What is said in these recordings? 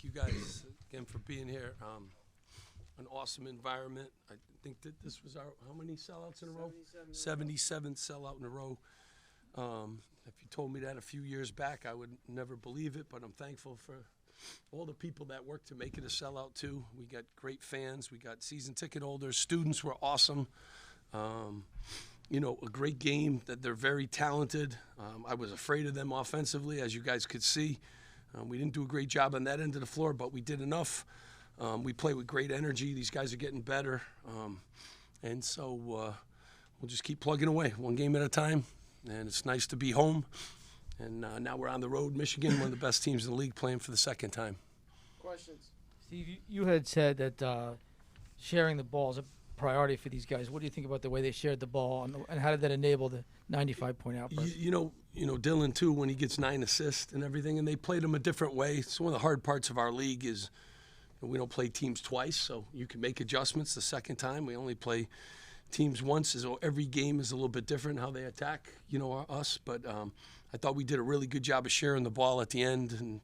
thank you guys again for being here. An awesome environment. I think that this was how many sellouts in a row? 77 sellout in a row. If you told me that a few years back, I would never believe it, but I'm thankful for all the people that worked to make it a sellout too. We got great fans. We got season ticket holders. Students were awesome. A great game. That they're very talented. I was afraid of them offensively, as you guys could see. We didn't do a great job on that end of the floor, but we did enough. We play with great energy. These guys are getting better. And so we'll just keep plugging away, one game at a time. And it's nice to be home. And now we're on the road. Michigan, one of the best teams in the league, playing for the second time. Questions? Steve, you had said that sharing the ball is a priority for these guys. What do you think about the way they shared the ball, and how did that enable the 95-point outburst? You know, Dylan, too, when he gets 9 assists and everything, and they played him a different way. It's one of the hard parts of our league is we don't play teams twice, so you can make adjustments the second time. We only play teams once, so every game is a little bit different how they attack, us. But I thought we did a really good job of sharing the ball at the end and,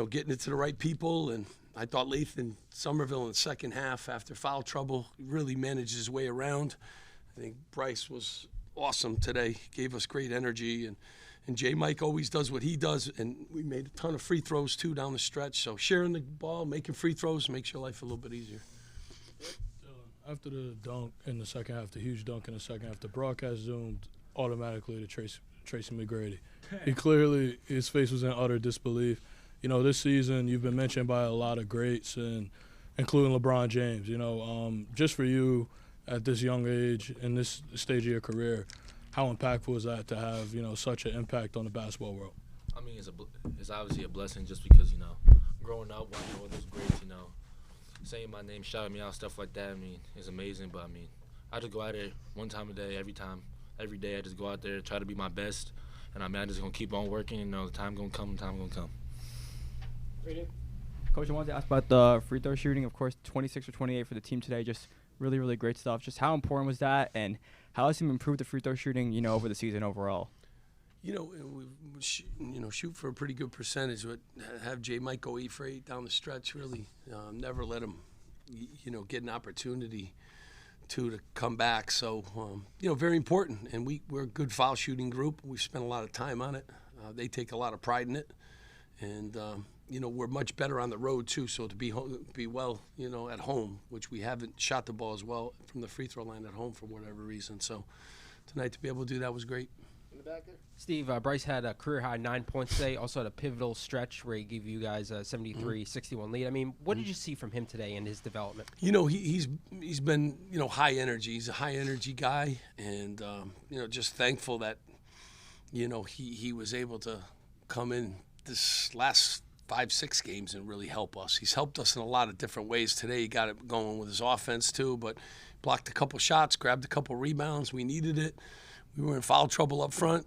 getting it to the right people. And I thought Lathan Somerville in the second half, after foul trouble, really managed his way around. I think Bryce was awesome today, gave us great energy. And Jamichael always does what he does, and we made a ton of free throws, too, down the stretch. So sharing the ball, making free throws makes your life a little bit easier. After the dunk in the second half, the huge dunk in the second half, the broadcast zoomed automatically to Tracy McGrady. His face was in utter disbelief. This season you've been mentioned by a lot of greats, and including LeBron James. Just for you at this young age, in this stage of your career, how impactful is that to have, such an impact on the basketball world? I mean, it's obviously a blessing just because, growing up, watching all those greats, saying my name, shouting me out, stuff like that, it's amazing. But, I just go out there one time a day, every day I just go out there, try to be my best. And, I'm just going to keep on working. The time going to come, Coach, I wanted to ask about the free throw shooting. Of course, 26 or 28 for the team today. Just really, really great stuff. Just how important was that, and how has he improved the free throw shooting, over the season overall? We shoot for a pretty good percentage. But have Jamichael eat for 8 down the stretch, really never let him, get an opportunity to come back. So, very important. And we're a good foul shooting group. We spent a lot of time on it. They take a lot of pride in it. And, we're much better on the road, too. So to be well, at home, which we haven't shot the ball as well from the free throw line at home for whatever reason. So tonight to be able to do that was great. In the back there? Steve, Bryce had a career-high 9 points today, also had a pivotal stretch where he gave you guys a 73-61 lead. What did you see from him today in his development? He's been, high energy. He's a high-energy guy, and, just thankful that, he was able to come in this last 5-6 games and really help us. He's helped us in a lot of different ways today. He got it going with his offense, too, but blocked a couple shots, grabbed a couple rebounds. We needed it. We were in foul trouble up front,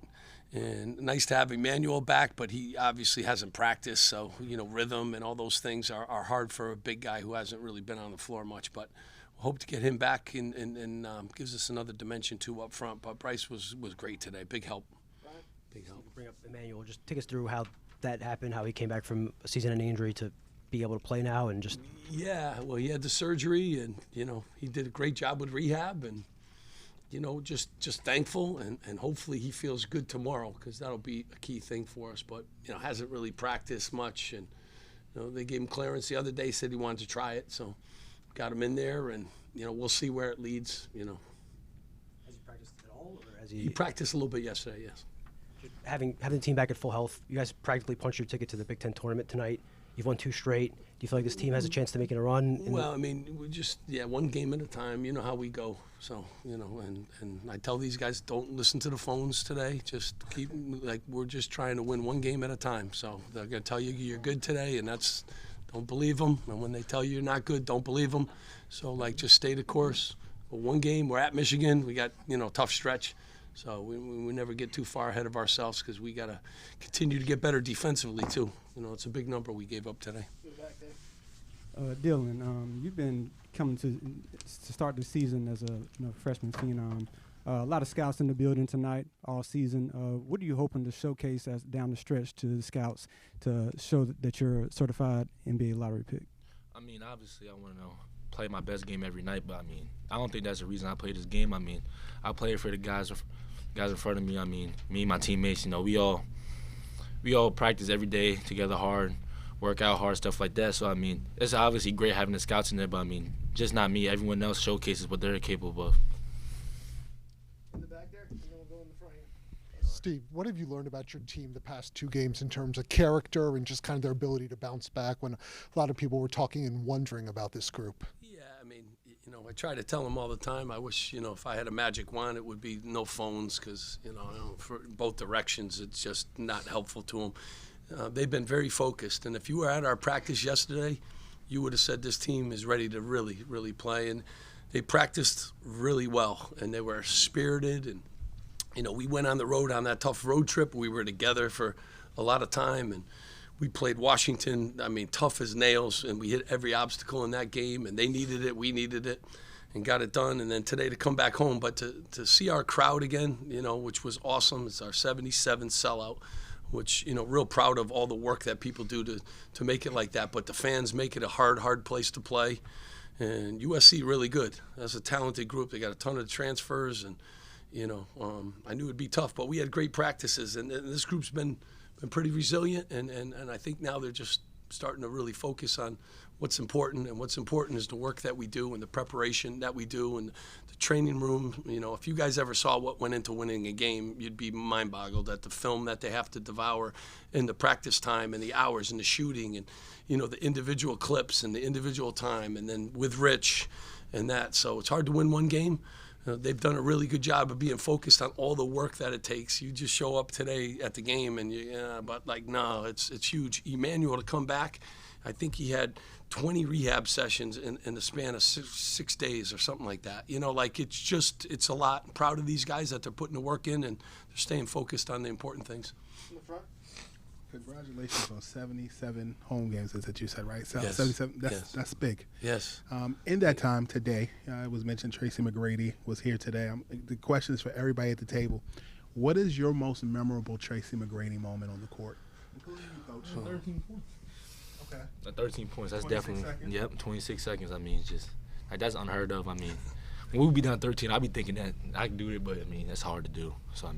and nice to have Emmanuel back, but he obviously hasn't practiced, so, rhythm and all those things are hard for a big guy who hasn't really been on the floor much, but hope to get him back and gives us another dimension, too, up front. But Bryce was great today. Big help. Big help. Bring up Emmanuel. Just take us through how that happened, how he came back from a season-ending injury to be able to play now, and just. Yeah, well, he had the surgery, and he did a great job with rehab, and just thankful, and hopefully he feels good tomorrow, because that'll be a key thing for us. But hasn't really practiced much, and they gave him clearance the other day, said he wanted to try it, so got him in there, and we'll see where it leads. Has he practiced at all, or has he practiced a little bit yesterday? Yes. Having the team back at full health, you guys practically punched your ticket to the Big Ten tournament tonight. You've won 2 straight. Do you feel like this team has a chance to make it a run? Well, we just, one game at a time. You know how we go. So, and I tell these guys, don't listen to the phones today. Just keep, we're just trying to win one game at a time. So they're going to tell you you're good today, and don't believe them. And when they tell you you're not good, don't believe them. So, just stay the course. But one game, we're at Michigan. We got, tough stretch. So we never get too far ahead of ourselves, because we got to continue to get better defensively, too. It's a big number we gave up today. Dylan, you've been coming to start the season as a freshman phenom. A lot of scouts in the building tonight all season. What are you hoping to showcase as down the stretch to the scouts to show that you're a certified NBA lottery pick? I mean, obviously, I want to play my best game every night, but I mean, I don't think that's the reason I play this game. I mean, I play it for the guys in front of me. I mean, me and my teammates. We all practice every day together hard, work out hard, stuff like that. So I mean, it's obviously great having the scouts in there, but I mean, just not me. Everyone else showcases what they're capable of. In the back there, and then we'll go in the front here. Steve, what have you learned about your team the past 2 games in terms of character and just kind of their ability to bounce back when a lot of people were talking and wondering about this group? Yeah, I mean, I try to tell them all the time. I wish, if I had a magic wand, it would be no phones because, for both directions, it's just not helpful to them. They've been very focused, and if you were at our practice yesterday, you would have said this team is ready to really, really play, and they practiced really well, and they were spirited, and we went on the road on that tough road trip. We were together for a lot of time, and we played Washington, tough as nails, and we hit every obstacle in that game, and they needed it, we needed it, and got it done. And then today to come back home, but to see our crowd again, which was awesome. It's our 77th sellout, which, real proud of all the work that people do to make it like that. But the fans make it a hard place to play. And USC really good. That's a talented group. They got a ton of transfers, and I knew it'd be tough, but we had great practices, and this group's been pretty resilient, and I think now they're just starting to really focus on what's important, and what's important is the work that we do and the preparation that we do and the training room. If you guys ever saw what went into winning a game, you'd be mind-boggled at the film that they have to devour in the practice time and the hours and the shooting and, the individual clips and the individual time, and then with Rich and that. So it's hard to win one game. They've done a really good job of being focused on all the work that it takes. You just show up today at the game and no, it's huge. Emmanuel to come back, I think he had 20 rehab sessions in the span of six days or something like that. It's a lot. I'm proud of these guys that they're putting the work in and they're staying focused on the important things. In the front. Congratulations on 77 home games, as that you said, right? So Yes. 77. Yes. That's big. Yes. In that time today, it was mentioned Tracy McGrady was here today. The question is for everybody at the table. What is your most memorable Tracy McGrady moment on the court? Including you, Coach. 13 points. Okay. 13 points. That's 26 definitely seconds. Yep. 26 seconds. It's just that's unheard of. When we be down 13, I'd be thinking that I can do it, but that's hard to do. So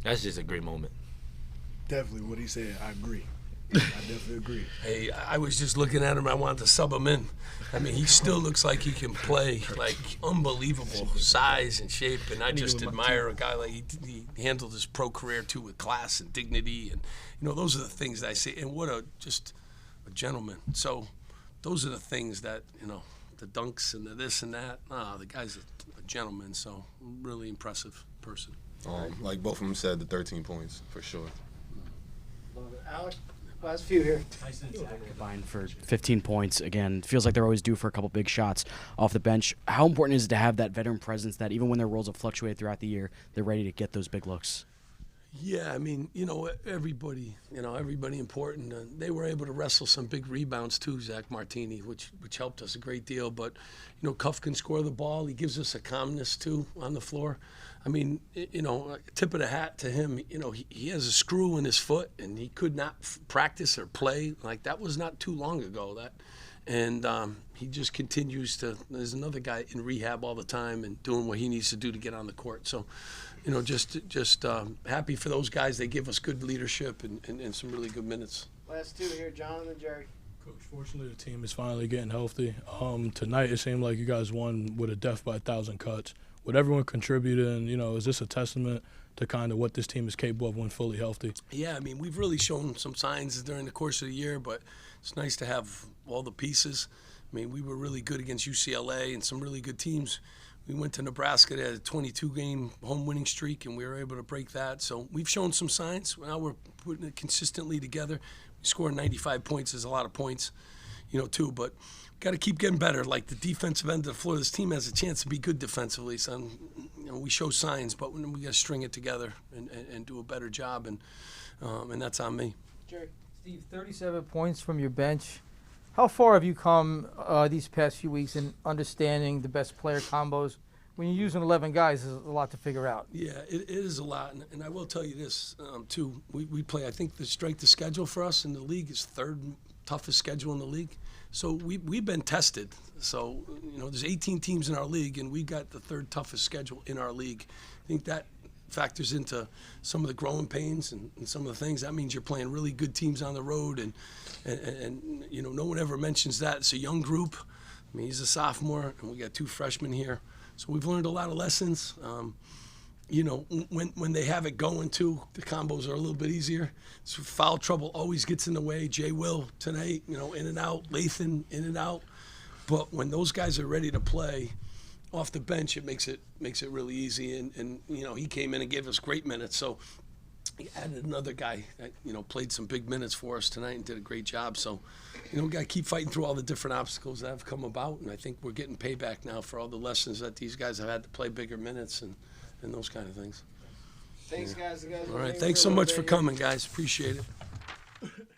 that's just a great moment. Definitely what he said. I agree. I definitely agree. Hey, I was just looking at him. I wanted to sub him in. He still looks like he can play, unbelievable size and shape. And I just admire a guy like he handled his pro career too with class and dignity. And those are the things that I say. And what a gentleman. So those are the things that the dunks and the this and that. The guy's a gentleman. So really impressive person. Like both of them said, the 13 points for sure. Love it. Alex, last few here. Combined for 15 points. Again, feels like they're always due for a couple big shots off the bench. How important is it to have that veteran presence that even when their roles have fluctuated throughout the year, they're ready to get those big looks? Yeah, everybody, everybody important. They were able to wrestle some big rebounds too, Zach Martini, which helped us a great deal. But, Cuff can score the ball. He gives us a calmness too on the floor. Tip of the hat to him. He has a screw in his foot, and he could not practice or play. That was not too long ago. And he just continues to. There's another guy in rehab all the time and doing what he needs to do to get on the court. So, just happy for those guys. They give us good leadership and some really good minutes. Last two here, John and Jerry. Coach, fortunately the team is finally getting healthy. Tonight it seemed like you guys won with a death by 1,000 cuts. With everyone contributing, is this a testament to kind of what this team is capable of when fully healthy? Yeah, we've really shown some signs during the course of the year, but it's nice to have all the pieces. We were really good against UCLA and some really good teams. We went to Nebraska, they had a 22-game home winning streak, and we were able to break that. So we've shown some signs. Now we're putting it consistently together. We scored 95 points is a lot of points, too, but got to keep getting better. Like the defensive end of the floor, this team has a chance to be good defensively. So, we show signs, but we got to string it together and do a better job, and that's on me. Jerry. Steve, 37 points from your bench. How far have you come these past few weeks in understanding the best player combos when you're using 11 guys, there's a lot to figure out. Yeah, it is a lot, and I will tell you this too. We play. I think the strength of schedule for us in the league is third toughest schedule in the league. So we've been tested. So there's 18 teams in our league, and we got the third toughest schedule in our league. I think that factors into some of the growing pains and some of the things. That means you're playing really good teams on the road, and no one ever mentions that. It's a young group. I mean, he's a sophomore, and we got 2 freshmen here. So we've learned a lot of lessons. When they have it going too, the combos are a little bit easier. So foul trouble always gets in the way. Jay Will tonight, in and out. Lathan, in and out. But when those guys are ready to play off the bench, it makes it really easy. And he came in and gave us great minutes. So he added another guy that played some big minutes for us tonight and did a great job. So we got to keep fighting through all the different obstacles that have come about. And I think we're getting payback now for all the lessons that these guys have had to play bigger minutes and those kind of things. Thanks, guys. All right, thanks so much for coming, guys. Appreciate it.